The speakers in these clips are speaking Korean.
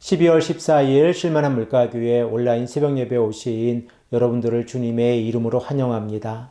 12월 14일 쉴만한 물가교회 온라인 새벽 예배 오신 여러분들을 주님의 이름으로 환영합니다.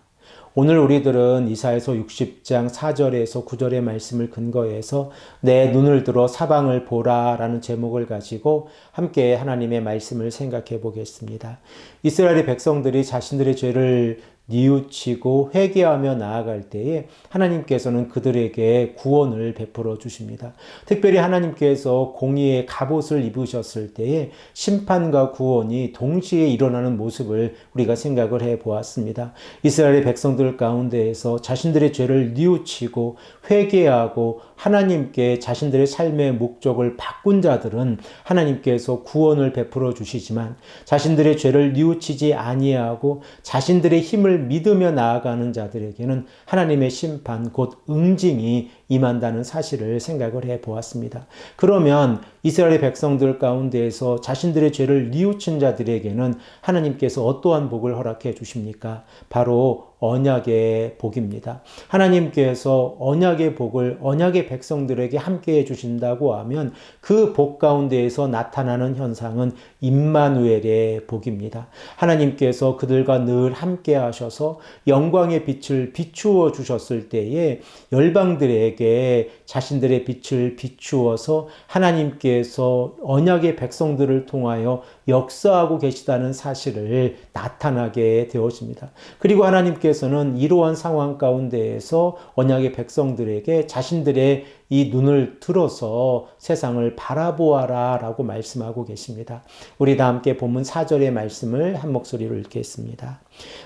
오늘 우리들은 이사야서 60장 4절에서 9절의 말씀을 근거해서 내 눈을 들어 사방을 보라 라는 제목을 가지고 함께 하나님의 말씀을 생각해 보겠습니다. 이스라엘의 백성들이 자신들의 죄를 뉘우치고 회개하며 나아갈 때에 하나님께서는 그들에게 구원을 베풀어 주십니다. 특별히 하나님께서 공의의 갑옷을 입으셨을 때에 심판과 구원이 동시에 일어나는 모습을 우리가 생각을 해 보았습니다. 이스라엘의 백성들 가운데에서 자신들의 죄를 뉘우치고 회개하고 하나님께 자신들의 삶의 목적을 바꾼 자들은 하나님께서 구원을 베풀어 주시지만 자신들의 죄를 뉘우치지 아니하고 자신들의 힘을 믿으며 나아가는 자들에게는 하나님의 심판 곧 응징이 임한다는 사실을 생각을 해 보았습니다. 그러면 이스라엘의 백성들 가운데에서 자신들의 죄를 뉘우친 자들에게는 하나님께서 어떠한 복을 허락해 주십니까? 바로 언약의 복입니다. 하나님께서 언약의 복을 언약의 백성들에게 함께 해주신다고 하면 그 복 가운데에서 나타나는 현상은 임마누엘의 복입니다. 하나님께서 그들과 늘 함께 하셔서 영광의 빛을 비추어 주셨을 때에 열방들에게 자신들의 빛을 비추어서 하나님께서 언약의 백성들을 통하여 역사하고 계시다는 사실을 나타나게 되었습니다. 그리고 하나님께서는 이러한 상황 가운데에서 언약의 백성들에게 자신들의 이 눈을 들어서 세상을 바라보아라 라고 말씀하고 계십니다. 우리 다 함께 본문 4절의 말씀을 한 목소리로 읽겠습니다.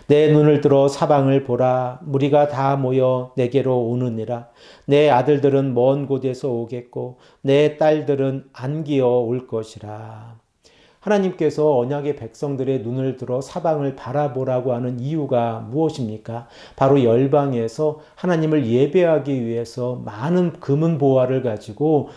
내 눈을 들어 사방을 보라. 무리가 다 모여 내게로 오느니라. 내 아들들은 먼 곳에서 오겠고 내 딸들은 안기어 올 것이라. 하나님께서 언약의 백성들의 눈을 들어 사방을 바라보라고 하는 이유가 무엇입니까? 바로 열방에서 하나님을 예배하기 위해서 많은 금은 보화를 가지고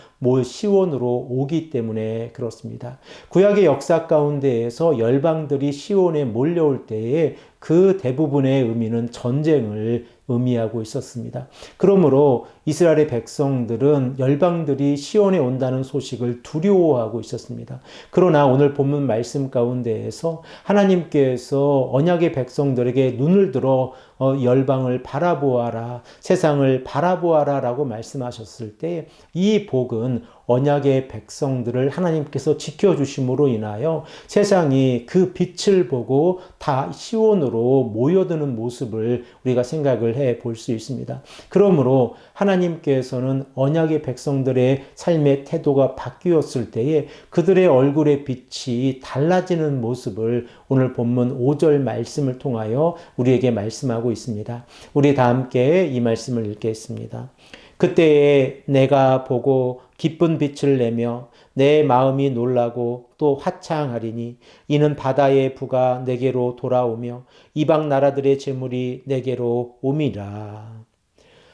시온으로 오기 때문에 그렇습니다. 구약의 역사 가운데에서 열방들이 시온에 몰려올 때에 그 대부분의 의미는 전쟁을 의미하고 있었습니다. 그러므로 이스라엘의 백성들은 열방들이 시온에 온다는 소식을 두려워하고 있었습니다. 그러나 오늘 본문 말씀 가운데에서 하나님께서 언약의 백성들에게 눈을 들어 열방을 바라보아라, 세상을 바라보아라 라고 말씀하셨을 때 이 복은 언약의 백성들을 하나님께서 지켜주심으로 인하여 세상이 그 빛을 보고 다 시온으로 모여드는 모습을 우리가 생각을 해 볼 수 있습니다. 그러므로 하나님께서는 언약의 백성들의 삶의 태도가 바뀌었을 때에 그들의 얼굴의 빛이 달라지는 모습을 오늘 본문 5절 말씀을 통하여 우리에게 말씀하고 있습니다. 우리 다 함께 이 말씀을 읽겠습니다. 그때에 내가 보고 기쁜 빛을 내며 내 마음이 놀라고 또 화창하리니 이는 바다의 부가 내게로 돌아오며 이방 나라들의 재물이 내게로 옴이라.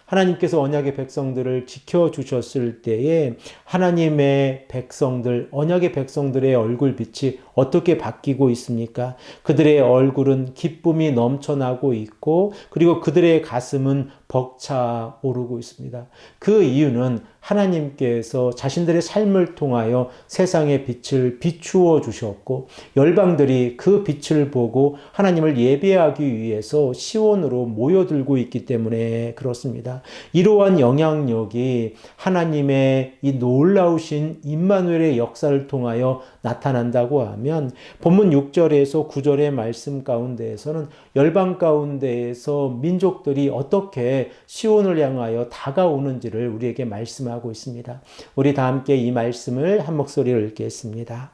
하나님께서 언약의 백성들을 지켜주셨을 때에 하나님의 백성들, 언약의 백성들의 얼굴빛이 어떻게 바뀌고 있습니까? 그들의 얼굴은 기쁨이 넘쳐나고 있고 그리고 그들의 가슴은 벅차 오르고 있습니다. 그 이유는 하나님께서 자신들의 삶을 통하여 세상의 빛을 비추어 주셨고 열방들이 그 빛을 보고 하나님을 예배하기 위해서 시온으로 모여들고 있기 때문에 그렇습니다. 이러한 영향력이 하나님의 이 놀라우신 임마누엘의 역사를 통하여 나타난다고 하면 본문 6절에서 9절의 말씀 가운데에서는 열방 가운데에서 민족들이 어떻게 시온을 향하여 다가오는지를 우리에게 말씀하고 있습니다. 우리 다 함께 이 말씀을 한 목소리로 읽겠습니다.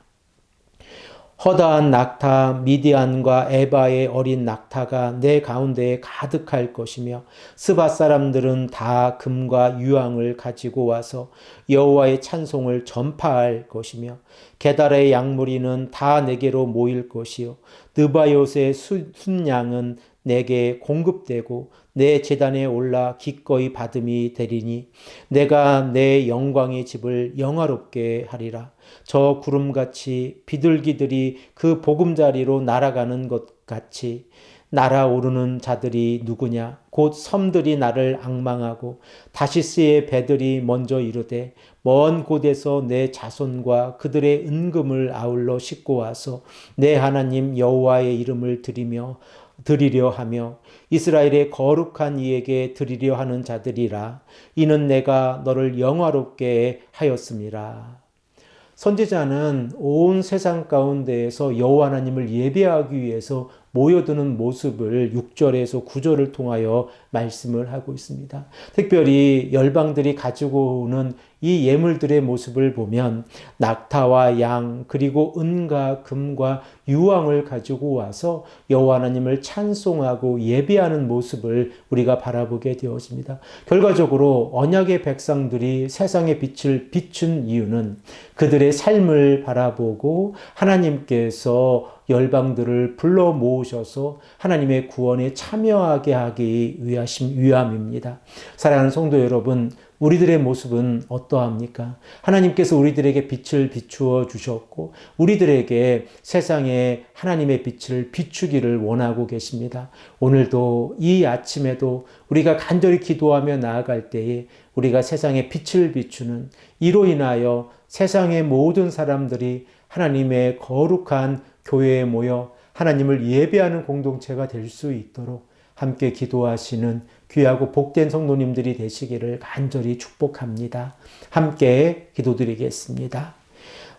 허다한 낙타 미디안과 에바의 어린 낙타가 내 가운데에 가득할 것이며 스바 사람들은 다 금과 유황을 가지고 와서 여호와의 찬송을 전파할 것이며 게달의 양무리는 다 내게로 모일 것이요 느바요스의 순양은 내게 공급되고 내 제단에 올라 기꺼이 받음이 되리니 내가 내 영광의 집을 영화롭게 하리라. 저 구름같이 비둘기들이 그 보금자리로 날아가는 것 같이 날아오르는 자들이 누구냐? 곧 섬들이 나를 앙망하고 다시스의 배들이 먼저 이르되 먼 곳에서 내 자손과 그들의 은금을 아울러 싣고 와서 내 하나님 여호와의 이름을 드리려 하며 이스라엘의 거룩한 이에게 드리려 하는 자들이라. 이는 내가 너를 영화롭게 하였음이라. 선지자는 온 세상 가운데에서 여호와 하나님을 예배하기 위해서 모여드는 모습을 6절에서 9절을 통하여 말씀을 하고 있습니다. 특별히 열방들이 가지고 오는 이 예물들의 모습을 보면 낙타와 양 그리고 은과 금과 유황을 가지고 와서 여호와 하나님을 찬송하고 예배하는 모습을 우리가 바라보게 되어집니다. 결과적으로 언약의 백성들이 세상의 빛을 비춘 이유는 그들의 삶을 바라보고 하나님께서 열방들을 불러 모으셔서 하나님의 구원에 참여하게 하기 위함입니다. 사랑하는 성도 여러분, 우리들의 모습은 어떠합니까? 하나님께서 우리들에게 빛을 비추어 주셨고 우리들에게 세상에 하나님의 빛을 비추기를 원하고 계십니다. 오늘도 이 아침에도 우리가 간절히 기도하며 나아갈 때에 우리가 세상에 빛을 비추는 이로 인하여 세상의 모든 사람들이 하나님의 거룩한 교회에 모여 하나님을 예배하는 공동체가 될 수 있도록 함께 기도하시는 귀하고 복된 성도님들이 되시기를 간절히 축복합니다. 함께 기도드리겠습니다.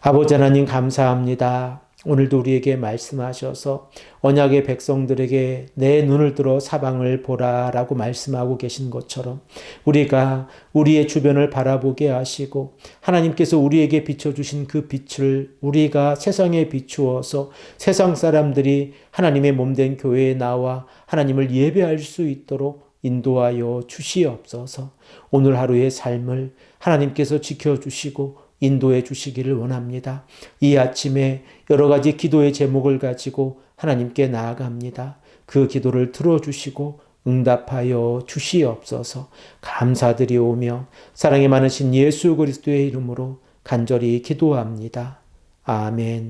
아버지 하나님 감사합니다. 오늘도 우리에게 말씀하셔서 언약의 백성들에게 내 눈을 들어 사방을 보라라고 말씀하고 계신 것처럼 우리가 우리의 주변을 바라보게 하시고 하나님께서 우리에게 비춰주신 그 빛을 우리가 세상에 비추어서 세상 사람들이 하나님의 몸된 교회에 나와 하나님을 예배할 수 있도록 인도하여 주시옵소서. 오늘 하루의 삶을 하나님께서 지켜주시고 인도해 주시기를 원합니다. 이 아침에 여러 가지 기도의 제목을 가지고 하나님께 나아갑니다. 그 기도를 들어주시고 응답하여 주시옵소서. 감사드리오며 사랑이 많으신 예수 그리스도의 이름으로 간절히 기도합니다. 아멘.